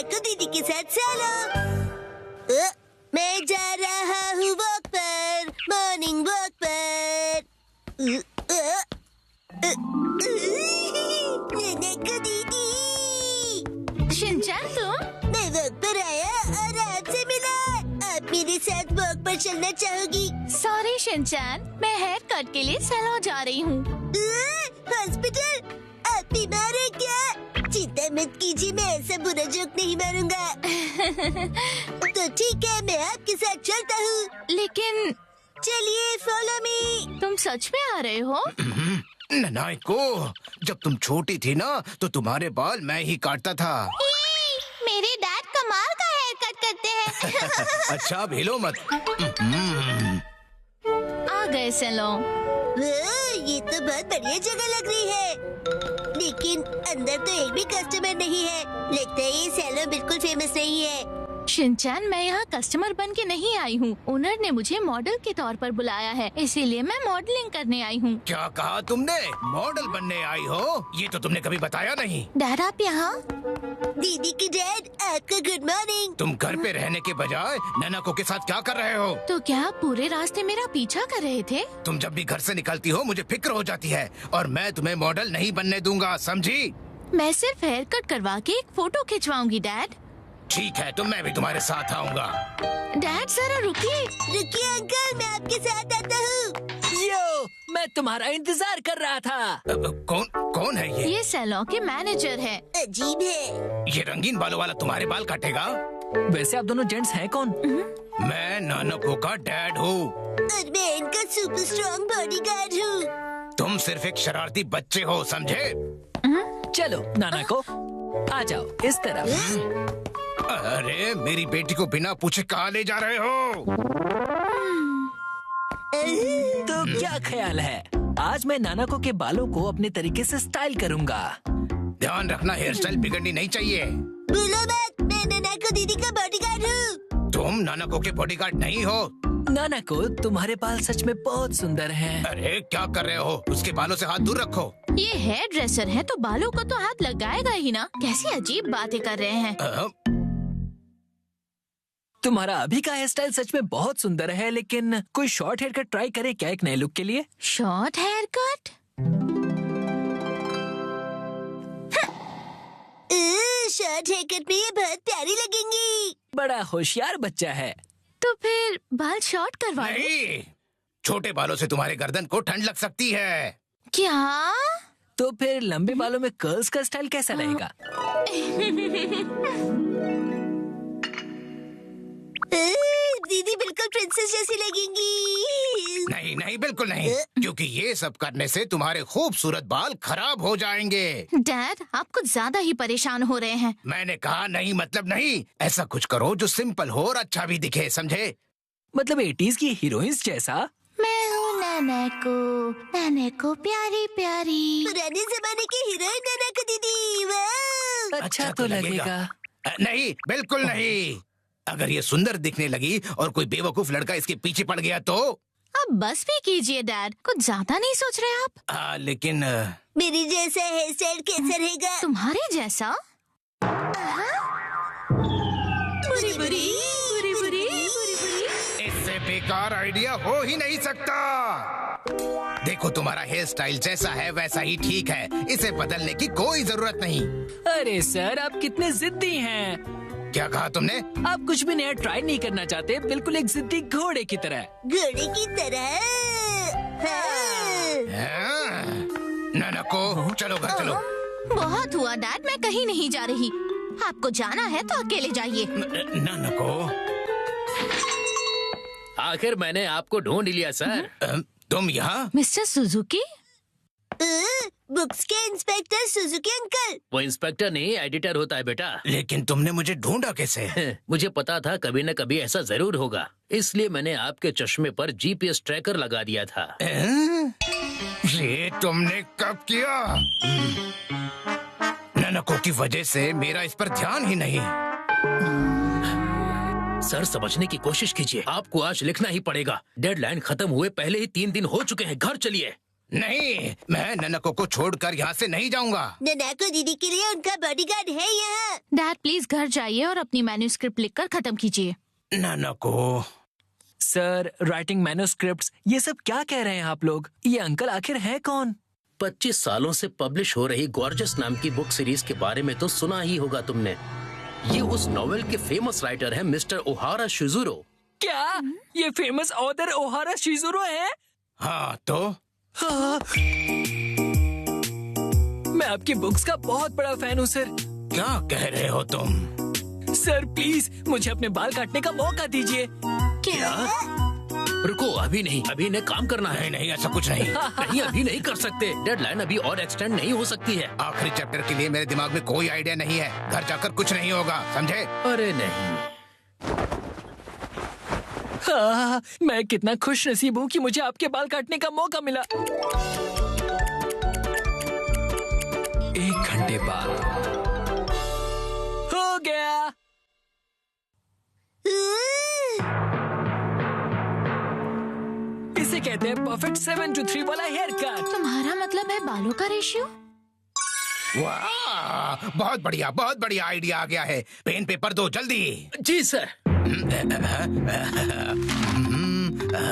नैको दीदी के साथ चलो। मैं जा रहा हूँ वॉक पर, मॉर्निंग वॉक पर। नैको दीदी। शिनचैन तुम? मैं वॉक पर आया और आपसे मिला। आप मेरे साथ वॉक पर चलना चाहोगी? सॉरी शिनचैन, मैं हेयर कट के लिए सैलून जा रही हूँ। हॉस्पिटल? आप बीमार हैं क्या? चिंता मत कीजिए, मैं ऐसा बुरा जोक नहीं मारूंगा। तो ठीक है, मैं आपके साथ चलता हूँ। लेकिन चलिए फॉलो मी। तुम सच में आ रहे हो? नाइको, जब तुम छोटी थी ना तो तुम्हारे बाल मैं ही काटता था। मेरे डैड कमाल का हेयर कट करते हैं। अच्छा अब हिलो मत। आ गए सैलून। ये तो बहुत बढ़िया जगह लग रही है, लेकिन अंदर तो एक भी कस्टमर नहीं है। लगता है ये सैलून बिल्कुल फेमस नहीं है। शिनचैन, मैं यहाँ कस्टमर बन के नहीं आई हूँ। ओनर ने मुझे मॉडल के तौर पर बुलाया है, इसीलिए मैं मॉडलिंग करने आई हूँ। क्या कहा तुमने? मॉडल बनने आई हो? ये तो तुमने कभी बताया नहीं। डैड आप यहाँ? दीदी की डैड, आपका गुड मॉर्निंग। तुम घर पे रहने के बजाय नैनाको के साथ क्या कर रहे हो? तो क्या आप पूरे रास्ते मेरा पीछा कर रहे थे? तुम जब भी घर से निकलती हो मुझे फिक्र हो जाती है, और मैं तुम्हें मॉडल नहीं बनने दूंगा, समझी? मैं सिर्फ हेयर कट करवा के एक फोटो खिंचवाऊंगी डैड। ठीक है, तो मैं भी तुम्हारे साथ आऊंगा। डैड जरा रुकिए। रुकिए अंकल, मैं आपके साथ आता हूँ। यो, मैं तुम्हारा इंतजार कर रहा था। कौन है ये? ये सैलून के मैनेजर है। अजीब है। ये रंगीन बालों वाला तुम्हारे बाल काटेगा? वैसे आप दोनों जेंट्स हैं कौन? मैं नानको का डैड हूँ। और मैं इनका सुपर स्ट्रॉन्ग बॉडीगार्ड हूँ। तुम सिर्फ एक शरारती बच्चे हो, समझे? चलो नाना को आ जाओ इस तरफ। अरे मेरी बेटी को बिना पूछे कहाँ ले जा रहे हो? तो क्या ख्याल है, आज मैं नानाको के बालों को अपने तरीके से स्टाइल करूंगा। ध्यान रखना, हेयर स्टाइल बिगड़नी नहीं चाहिए। बोलो मत, मैं नानाको दीदी का बॉडीगार्ड हूँ। तुम नानाको के बॉडीगार्ड नहीं हो। नानाको, तुम्हारे बाल सच में बहुत सुंदर हैं। अरे क्या कर रहे हो? उसके बालों से हाथ दूर रखो। ये हेयर ड्रेसर है तो बालों को तो हाथ लगाएगा ही ना। कैसी अजीब बातें कर रहे हैं। तुम्हारा अभी का हेयर स्टाइल सच में बहुत सुंदर है, लेकिन कोई शॉर्ट हेयर कट ट्राई करे क्या एक नए लुक के लिए? Short haircut? Short haircut में ये बहुत प्यारी लगेंगी। बड़ा होशियार बच्चा है। तो फिर बाल शॉर्ट करवा लो। नहीं, छोटे बालों से तुम्हारे गर्दन को ठंड लग सकती है। क्या? तो फिर लंबे बालों में कर्ल्स का स्टाइल कैसा रहेगा? दीदी बिल्कुल प्रिंसेस जैसी लगेंगी। नहीं नहीं, बिल्कुल नहीं, क्योंकि ये सब करने से तुम्हारे खूबसूरत बाल खराब हो जाएंगे। डैड आप कुछ ज्यादा ही परेशान हो रहे हैं। मैंने कहा नहीं मतलब नहीं। ऐसा कुछ करो जो सिंपल हो और अच्छा भी दिखे, समझे? मतलब 80s की हीरोइंस जैसा? मैं हूँ नैनको प्यारी प्यारी। पुराने जमाने की हीरोइन नानाको दीदी। वाह! अच्छा तो लगेगा। नहीं, बिल्कुल नहीं। अगर ये सुंदर दिखने लगी और कोई बेवकूफ लड़का इसके पीछे पड़ गया तो? अब बस भी कीजिए डैड, कुछ ज्यादा नहीं सोच रहे आप? लेकिन मेरी जैसा हेयर स्टाइल कैसा रहेगा? तुम्हारे जैसा? बुरी बुरी। इससे बेकार आइडिया हो ही नहीं सकता। देखो तुम्हारा हेयर स्टाइल जैसा है वैसा ही ठीक है, इसे बदलने की कोई जरूरत नहीं। अरे सर, आप कितने जिद्दी हैं। क्या कहा तुमने? आप कुछ भी नया ट्राई नहीं करना चाहते, बिल्कुल एक जिद्दी घोड़े की तरह। घोड़े की तरह। नानाको चलो घर चलो। बहुत हुआ डैड, मैं कहीं नहीं जा रही। आपको जाना है तो अकेले जाइए। नानाको, आखिर मैंने आपको ढूंढ लिया सर। तुम यहाँ? Mister Suzuki? बुक्स के इंस्पेक्टर सुजुकी अंकल। वो इंस्पेक्टर नहीं एडिटर होता है बेटा। लेकिन तुमने मुझे ढूंढा कैसे? मुझे पता था कभी न कभी ऐसा जरूर होगा, इसलिए मैंने आपके चश्मे पर जीपीएस ट्रैकर लगा दिया था। ये तुमने कब किया? नानाको की वजह से मेरा इस पर ध्यान ही नहीं। सर समझने की कोशिश कीजिए, आपको आज लिखना ही पड़ेगा। डेडलाइन खत्म हुए पहले ही 3 दिन हो चुके हैं। घर चलिए। नहीं, मैं ननको को छोड़कर यहाँ से नहीं जाऊंगा। ननाको दीदी के लिए उनका बॉडीगार्ड है यहाँ। डैड प्लीज घर जाइए और अपनी मैन्यूस्क्रिप्ट लिखकर खत्म कीजिए। ननको। सर, राइटिंग मैन्युस्क्रिप्ट्स, ये सब क्या कह रहे हैं आप लोग? ये अंकल आखिर है कौन? 25 सालों से पब्लिश हो रही गॉर्जस नाम की बुक सीरीज के बारे में तो सुना ही होगा तुमने। ये उस नॉवेल के फेमस राइटर हैं मिस्टर ओहारा शिजुरो। क्या ये फेमस ऑथर ओहारा शिजुरो है? हाँ तो? हाँ। मैं आपकी बुक्स का बहुत बड़ा फैन हूँ सर। क्या कह रहे हो तुम? सर प्लीज मुझे अपने बाल काटने का मौका दीजिए। क्या? रुको, अभी नहीं, अभी इन्हें काम करना है। नहीं, ऐसा कुछ नहीं। नहीं, अभी नहीं कर सकते। डेडलाइन अभी और एक्सटेंड नहीं हो सकती है। आखिरी चैप्टर के लिए मेरे दिमाग में कोई आइडिया नहीं है। घर जाकर कुछ नहीं होगा, समझे? अरे नहीं। हाँ, मैं कितना खुश नसीब हूँ कि मुझे आपके बाल काटने का मौका मिला। 1 घंटे बाद हो गया। इसे कहते हैं परफेक्ट 7 to 3 वाला हेयर कट। तुम्हारा मतलब है बालों का रेशियो? वाह, बहुत बढ़िया आइडिया आ गया है। पेन पेपर दो जल्दी। जी सर।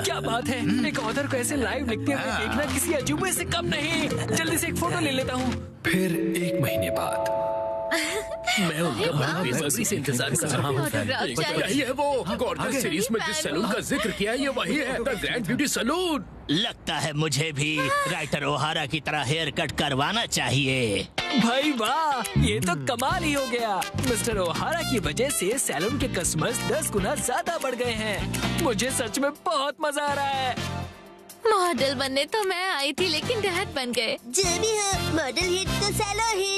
क्या बात है, एक ऑथर को ऐसे लाइव लिखते हुए देखना किसी अजूबे से कम नहीं। जल्दी से एक फोटो ले लेता हूँ। फिर 1 महीने बाद मैं उनका बड़ी बेसब्री से इंतजार कर रहा हूँ। यही है वो गॉर्जस सीरीज में जिस सैलून का जिक्र किया है, ये वही है, द ग्रैंड ब्यूटी सैलून। लगता है मुझे भी राइटर ओहारा की तरह हेयर कट करवाना चाहिए। भाई वाह, ये तो कमाल ही हो गया। मिस्टर ओहारा की वजह से सैलून के कस्टमर्स 10 गुना ज्यादा बढ़ गए हैं। मुझे सच में बहुत मजा आ रहा है। मॉडल बनने तो मैं आई थी, लेकिन डैड बन गए। जो भी हो, मॉडल हिट तो सैलो हिट।